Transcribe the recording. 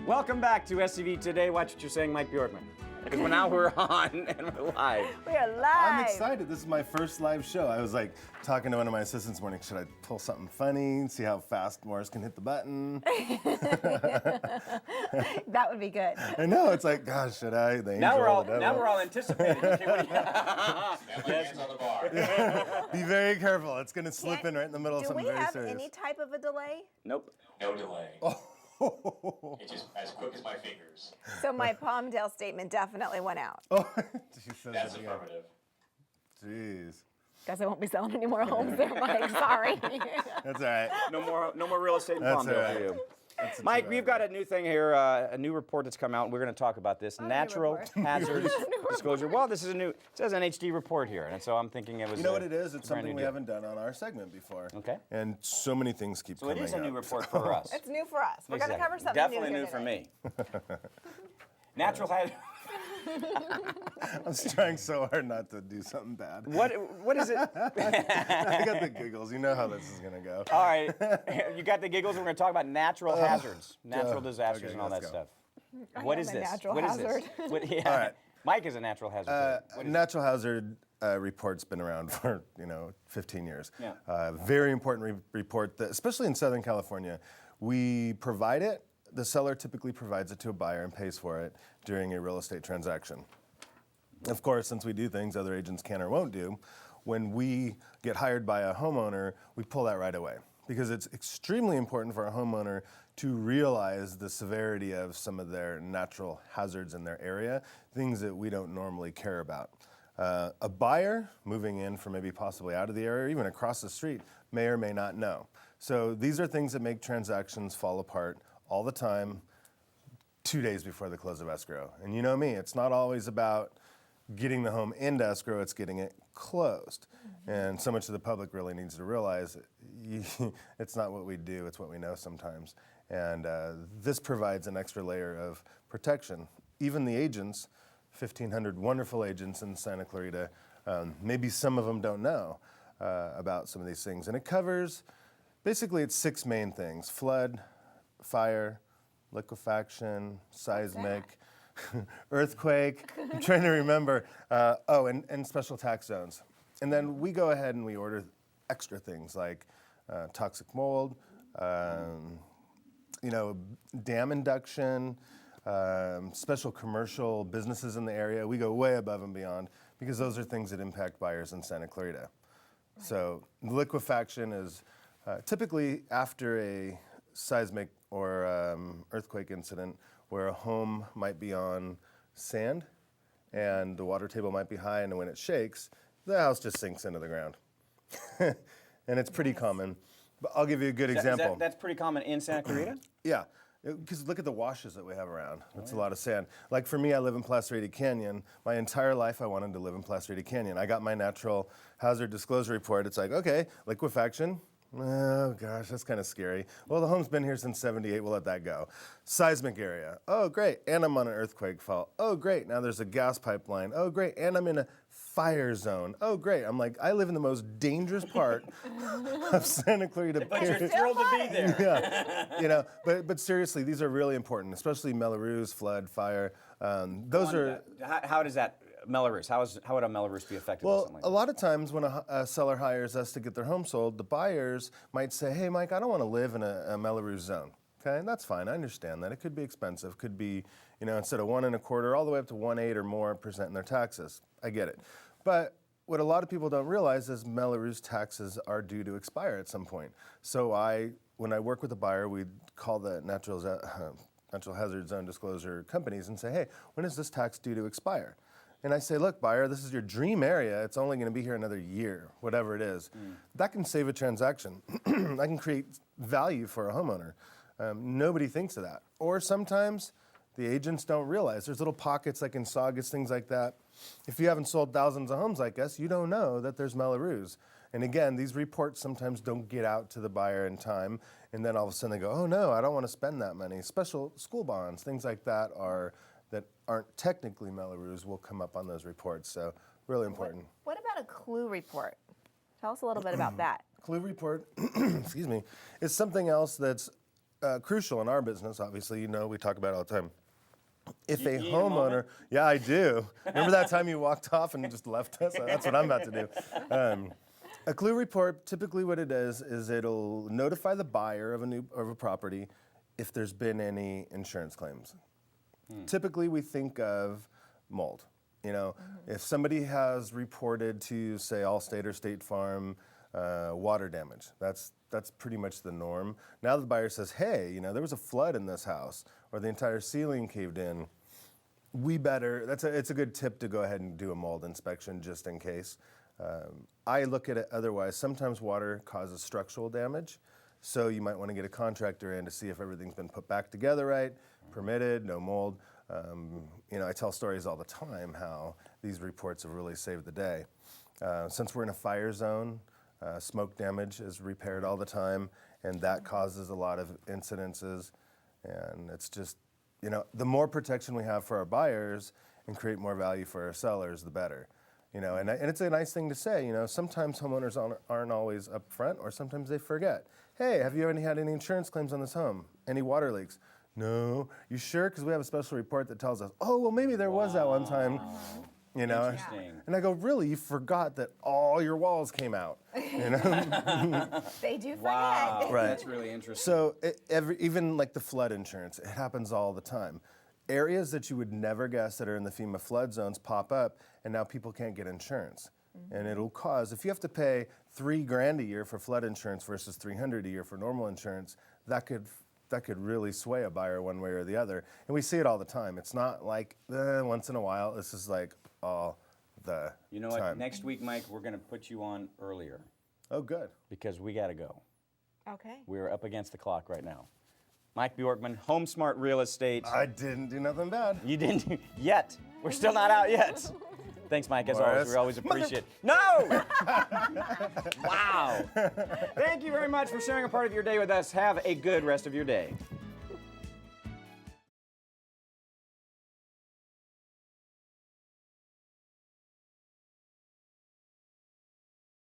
Welcome back to SCV Today. Watch what you're saying, Mike Bjorkman. Because now we're on and we're live. We are live. I'm excited. This is my first live show. I was like talking to one of my assistants this morning. Should I pull something funny? See how fast Morris can hit the button? That would be good. I know. It's like, gosh, should I? Now we're all anticipating. Okay, what do you- Hands on the bar. Be very careful. It's going to slip in right in the middle of Do something we very have serious. any type of a delay? Nope. No delay. It's just as quick as my fingers. So my Palmdale statement definitely went out. She says That's it again. affirmative. Jeez. Guess I won't be selling any more homes there, Mike. Sorry. That's all right. No more real estate in That's Palmdale all for right. you. That's Mike, we've got a new thing here, a new report that's come out, and we're going to talk about this. Natural report. hazards disclosure. Well, this is it says an HD report here, and so I'm thinking it was. You know what it is? It's a brand something new we deal. haven't done on our segment before. Okay. And so many things keep So it coming is a new up. report for us. It's new for us. We're going to cover something Definitely new new here for today. me. Natural hazard. I was trying so hard not to do something bad. What is it? I got the giggles. You know how this is going to go. All right, you got the giggles. We're going to talk about natural hazards, natural disasters, okay, and all that let's go. stuff. What am is a this? natural What is hazard. this? What, yeah. All right. Mike is a natural hazard. What is Natural hazard report's been around for 15 years. Yeah. Very important report, that, especially in Southern California. We provide it. The seller typically provides it to a buyer and pays for it during a real estate transaction. Of course, since we do things other agents can or won't do, when we get hired by a homeowner, we pull that right away because it's extremely important for a homeowner to realize the severity of some of their natural hazards in their area, things that we don't normally care about. A buyer moving in from maybe possibly out of the area, or even across the street, may or may not know. So these are things that make transactions fall apart all the time 2 days before the close of escrow. And you know me, it's not always about getting the home into escrow, it's getting it closed. And so much of the public really needs to realize it's not what we do, it's what we know sometimes. And this provides an extra layer of protection. Even the agents, 1,500 wonderful agents in Santa Clarita, maybe some of them don't know about some of these things. And it covers, basically it's 6 main things: flood, fire, liquefaction, seismic, earthquake. I'm trying to remember. And special tax zones. And then we go ahead and we order extra things like toxic mold, dam induction, special commercial businesses in the area. We go way above and beyond because those are things that impact buyers in Santa Clarita. Right. So liquefaction is typically after a seismic or earthquake incident where a home might be on sand and the water table might be high, and when it shakes, the house just sinks into the ground. And it's pretty common. But I'll give you a good example. That's pretty common in Santa Clarita? Yeah, because look at the washes that we have around. It's a lot of sand. Like for me, I live in Placerita Canyon. My entire life, I wanted to live in Placerita Canyon. I got my natural hazard disclosure report. It's like, okay, liquefaction. Oh gosh, that's kind of scary. Well, the home's been here since '78. We'll let that go. Seismic area. Oh great, and I'm on an earthquake fault. Oh great, now there's a gas pipeline. Oh great, and I'm in a fire zone. Oh great, I'm like, I live in the most dangerous part of Santa Clarita. But you're thrilled to be there. Yeah, but seriously, these are really important, especially Melrose, flood, fire. Those are. How does that? Melrose. How would a Melrose be affected by Well, something like a lot of times when a seller hires us to get their home sold, the buyers might say, hey, Mike, I don't want to live in a Melrose zone. Okay, and that's fine. I understand that. It could be expensive. Could be, instead of 1 1/4, all the way up to 1/8 or more % in their taxes. I get it. But what a lot of people don't realize is Melrose taxes are due to expire at some point. So when I work with a buyer, we call the natural hazard zone disclosure companies and say, hey, when is this tax due to expire? And I say, look, buyer, this is your dream area. It's only going to be here another year, whatever it is. That can save a transaction. That can create value for a homeowner. Nobody thinks of that. Or sometimes the agents don't realize. There's little pockets like in Saugus, things like that. If you haven't sold thousands of homes like us, you don't know that there's Melrose. And again, these reports sometimes don't get out to the buyer in time. And then all of a sudden they go, oh no, I don't want to spend that money. Special school bonds, things like that aren't technically Melrose will come up on those reports. So really important. What about a clue report? Tell us a little bit about that. Clue report, excuse me, is something else that's crucial in our business. Obviously, you know, we talk about it all the time. If You a need a homeowner, moment? yeah, I do. Remember that time you walked off and just left us? That's what I'm about to do. A clue report, typically what it is it'll notify the buyer of a property if there's been any insurance claims. Typically, we think of mold. You know, if somebody has reported to, say, Allstate or State Farm water damage, that's pretty much the norm. Now the buyer says, hey, you know, there was a flood in this house, or the entire ceiling caved in. It's a good tip to go ahead and do a mold inspection just in case. I look at it otherwise. Sometimes water causes structural damage, so you might want to get a contractor in to see if everything's been put back together right, permitted, no mold. You know, I tell stories all the time how these reports have really saved the day. Since we're in a fire zone, smoke damage is repaired all the time, and that causes a lot of incidences. And it's just, you know, the more protection we have for our buyers and create more value for our sellers, the better. You know, and it's a nice thing to say. You know, sometimes homeowners aren't always upfront, or sometimes they forget. Hey, have you had any insurance claims on this home? Any water leaks? No. You sure? Because we have a special report that tells us, oh, well, maybe there was that one time. You know, Interesting. and I go, really? You forgot that all your walls came out? You know, They do forget. Wow, Right. that's really interesting. so even like the flood insurance, it happens all the time. Areas that you would never guess that are in the FEMA flood zones pop up, and now people can't get insurance. And it'll cause, if you have to pay $3,000 a year for flood insurance versus $300 a year for normal insurance, that could really sway a buyer one way or the other. And we see it all the time. It's not like once in a while. This is like all the You know time. what? Next week, Mike, we're going to put you on earlier Oh, good. because we got to go. Okay. We're up against the clock right now. Mike Bjorkman, Home Smart Real Estate. I didn't do nothing bad. You didn't yet. We're still not out yet. Thanks, Mike. As always, we always appreciate it. No! Wow. Thank you very much for sharing a part of your day with us. Have a good rest of your day.